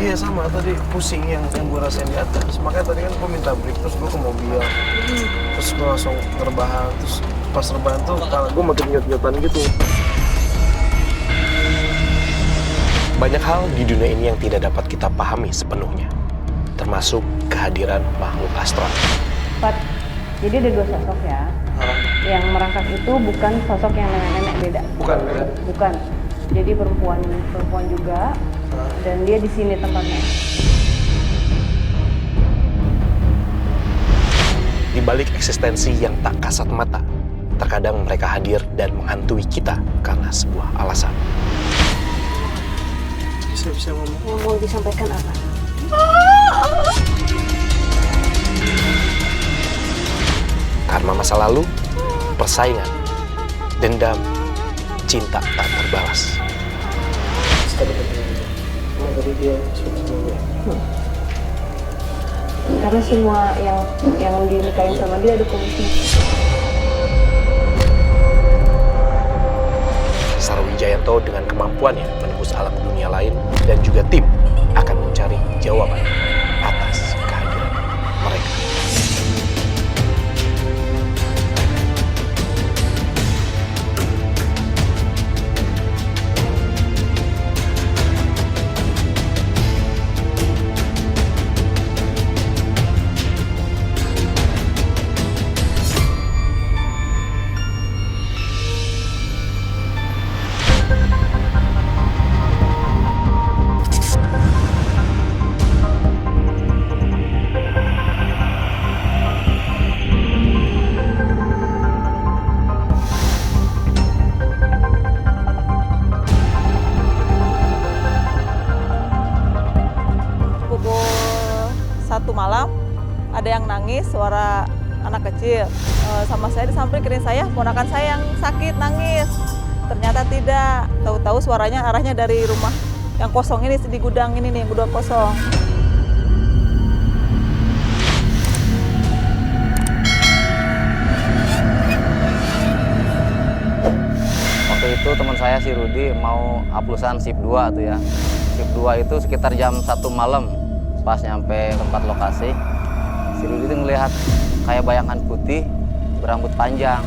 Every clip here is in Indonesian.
Iya sama, tadi pusing yang gue rasain di atas. Makanya tadi kan gue minta break, terus gue ke mobil. Terus gue langsung rebahan, terus pas rebahan tuh kepala gue makin nyut-nyutan gitu. Banyak hal di dunia ini yang tidak dapat kita pahami sepenuhnya, termasuk kehadiran makhluk astral. Pat, jadi ada dua sosok ya. Yang merangkak itu bukan sosok yang nenek-nenek, beda. Bukan beda? Bukan. Jadi perempuan juga, dan dia di sini tempatnya. Di balik eksistensi yang tak kasat mata, terkadang mereka hadir dan menghantui kita karena sebuah alasan. Bisa ngomong. Yang mau disampaikan apa? Karena masa lalu, persaingan, dendam, cinta tak terbalas. Tadi dia suka gue. Karena semua yang dinikahin sama dia ada komisi. Sarwijayanto dengan kemampuannya menembus alam dunia lain dan juga tim akan mencari jawaban atas kehadiran mereka. Malam ada yang nangis, suara anak kecil. Sama saya disamperin saya, ponakan saya yang sakit nangis. Ternyata tidak, tahu-tahu suaranya arahnya dari rumah yang kosong ini, di gudang ini nih, gudang kosong. Waktu itu teman saya si Rudi mau aplusan shift 2 tuh ya. Shift 2 itu sekitar jam 1 malam. Pas nyampe tempat lokasi, si Rudi tuh ngelihat kayak bayangan putih berambut panjang.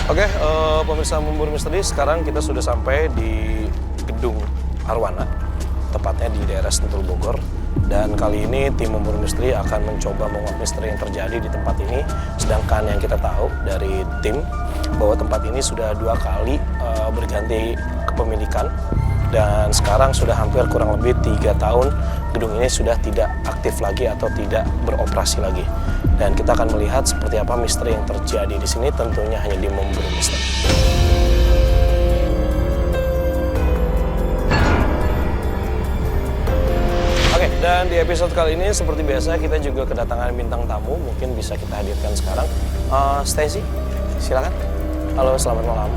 Oke, pemirsa Memburu Misteri, sekarang kita sudah sampai di gedung Arwana, tepatnya di daerah Sentul Bogor. Dan kali ini tim Memburu Misteri akan mencoba mengungkap misteri yang terjadi di tempat ini. Sedangkan yang kita tahu dari tim bahwa tempat ini sudah 2 kali berganti kepemilikan. Dan sekarang sudah hampir kurang lebih 3 tahun gedung ini sudah tidak aktif lagi atau tidak beroperasi lagi. Dan kita akan melihat seperti apa misteri yang terjadi di sini, tentunya hanya di Memburu Misteri. Dan di episode kali ini seperti biasa kita juga kedatangan bintang tamu, mungkin bisa kita hadirkan sekarang. Stacy, silakan. Halo, selamat malam.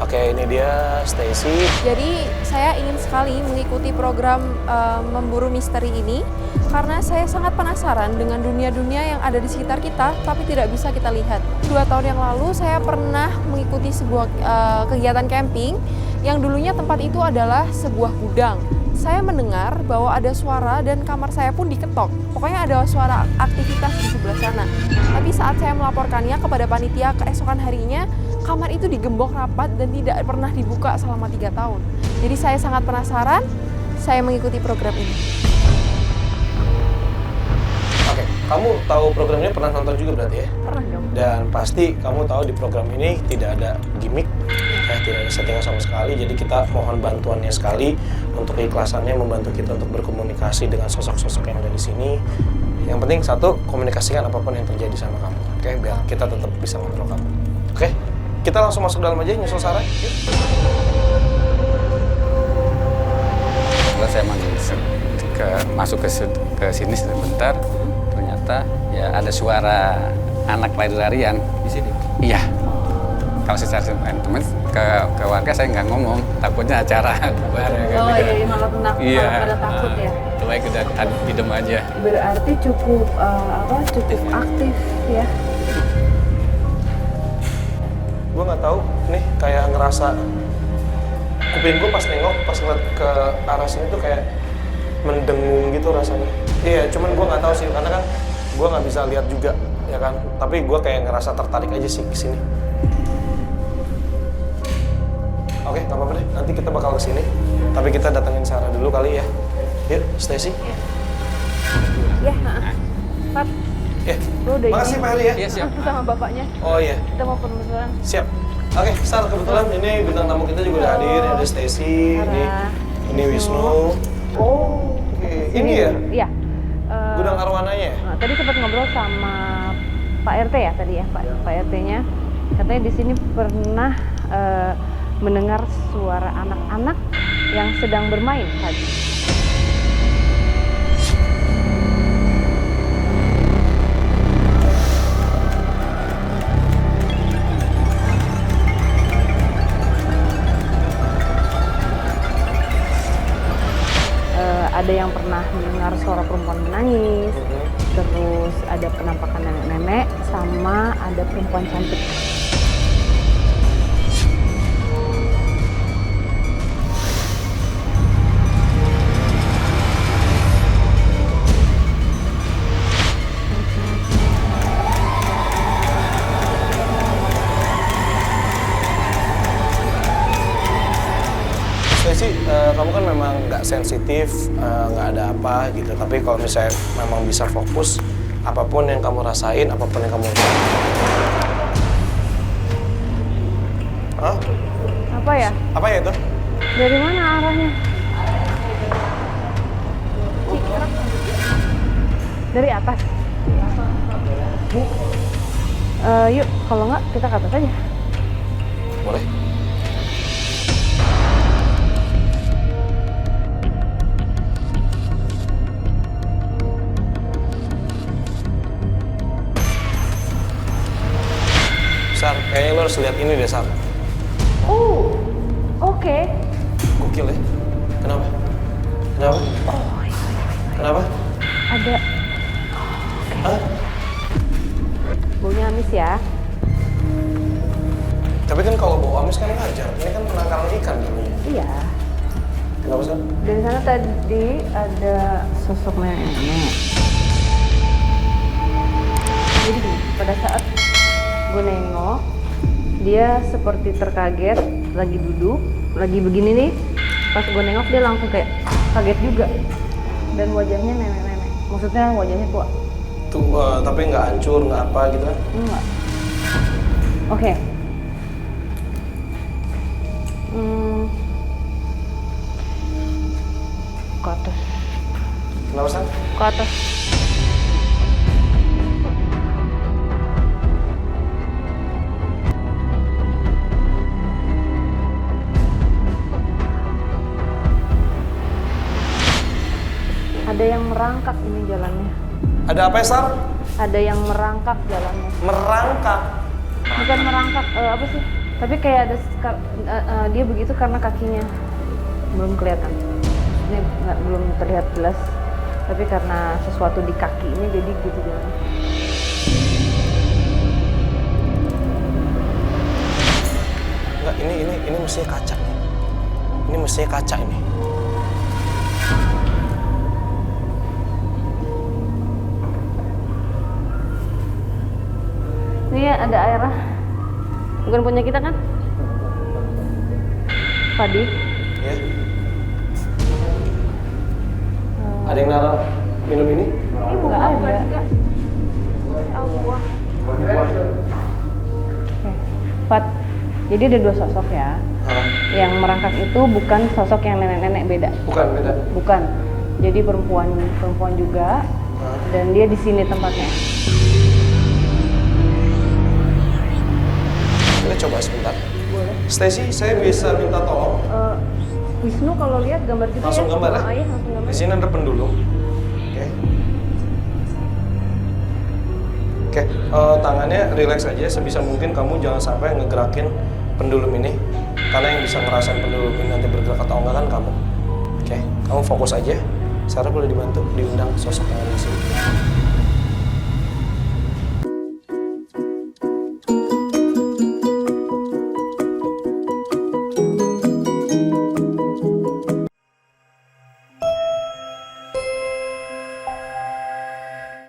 Oke, ini dia Stacy. Jadi saya ingin sekali mengikuti program Memburu Misteri ini karena saya sangat penasaran dengan dunia-dunia yang ada di sekitar kita tapi tidak bisa kita lihat. 2 tahun yang lalu saya pernah mengikuti sebuah kegiatan camping yang dulunya tempat itu adalah sebuah gudang. Saya mendengar bahwa ada suara dan kamar saya pun diketok. Pokoknya ada suara aktivitas di sebelah sana. Tapi saat saya melaporkannya kepada panitia keesokan harinya, kamar itu digembok rapat dan tidak pernah dibuka selama 3 tahun. Jadi saya sangat penasaran, saya mengikuti program ini. Oke, kamu tahu program ini, pernah nonton juga berarti ya? Pernah dong. Dan pasti kamu tahu di program ini tidak ada gimmick, tidak ada settingan sama sekali. Jadi kita mohon bantuannya sekali untuk keikhlasannya membantu kita untuk berkomunikasi dengan sosok-sosok yang ada di sini. Yang penting satu, komunikasikan apapun yang terjadi sama kamu. Oke, biar kita tetap bisa ngontrol kamu. Oke, kita langsung masuk dalam aja, nyusul Sarah. Yuk. Setelah saya masuk ke sini sebentar, ternyata ya ada suara anak lari-larian di sini. Iya. kalau secara teman ke warga saya nggak ngomong, takutnya acara bubar ya kan. Oh iya, malah pada takut ya. Baik udah idem aja. Berarti cukup cukup aktif ya. Gue nggak tahu nih, kayak ngerasa kuping gue pas nengok, pas ngeliat ke arah sini tuh kayak mendengung gitu rasanya. Iya, cuman gue nggak tahu sih, karena kan gue nggak bisa lihat juga, ya kan. Tapi gue kayak ngerasa tertarik aja sih ke sini. Oke, nggak apa-apa deh. Nanti kita bakal ke sini. Tapi kita datengin Sarah dulu kali ya. Yuk, Stacy. Ya, Pat. Lu udah Makasih Pak Heri ya. Iya siap. sama bapaknya. Oh iya, Kita mau penelusuran. siap. Oke, Sar, kebetulan ini bintang tamu kita juga udah hadir. Ada Stacy, ini Wisnu. Oh. Oke, ini ya? Iya. Gudang arwananya ya? Nah, tadi sempat ngobrol sama Pak RT ya tadi ya, Pak RT-nya. Katanya di sini pernah mendengar suara anak-anak yang sedang bermain tadi. Ada yang pernah mendengar suara perempuan menangis, terus ada penampakan nenek-nenek, sama ada perempuan cantik. Stacy, kamu kan memang nggak sensitif, nggak ada apa gitu. Tapi kalau misalnya memang bisa fokus, apapun yang kamu rasain, apapun yang kamu lakukan. Hah? Apa ya? Apa ya itu? Dari mana arahnya? Dari atas. Yuk, kalau nggak kita ke atas aja. Boleh. Sar, kayaknya lo harus lihat ini deh, Sar. Oh, oke. Gokil ya? Kenapa? Kenapa? Kenapa? Ada Hah? baunya amis ya. Tapi kan kalau bau amis kan wajar. Ini kan penangkaran ikan namanya. Iya. Kenapa, Sar? Dari sana tadi ada sosok nenek. Jadi gini, pada saat gue nengok, dia seperti terkaget, lagi duduk, lagi begini nih. Pas gue nengok dia langsung kayak kaget juga. Dan wajahnya nenek-nenek. Maksudnya wajahnya tua. Tuh, tapi nggak hancur, nggak apa gitu kan? Enggak. Oke. Ke atas. Kenapa, Sar? Ke atas. Ada yang merangkak ini jalannya. Ada apa ya, Sar? Ada yang merangkak jalannya. Merangkak. Bukan merangkak, apa sih? Tapi kayak ada dia begitu karena kakinya belum kelihatan. Ini belum terlihat jelas. Tapi karena sesuatu di kaki ini jadi gitu jalannya. Enggak, ini mestinya kaca nih. Ini mestinya kaca ini. Ini ada airnya. Bukan punya kita kan? Padi. Ya. Ada yang naruh minum ini? Enggak ada. Oke. Pat, jadi ada dua sosok ya. Yang merangkak itu bukan sosok yang nenek-nenek, beda. Bukan, beda. Bukan. Jadi perempuan juga. Dan dia di sini tempatnya. Kita coba sebentar. Boleh. Stacy, saya bisa minta tolong. Wisnu kalau lihat gambar kita Langsung ya. gambar ya? Iya, langsung gambar. Di sini ada pendulum. Oke. Oke, tangannya relax aja, sebisa mungkin kamu jangan sampai ngegerakin pendulum ini, karena yang bisa ngerasain pendulum ini nanti bergerak atau enggak kan kamu. Oke, kamu fokus aja. Sarah boleh dibantu, diundang sosok yang ada di sini.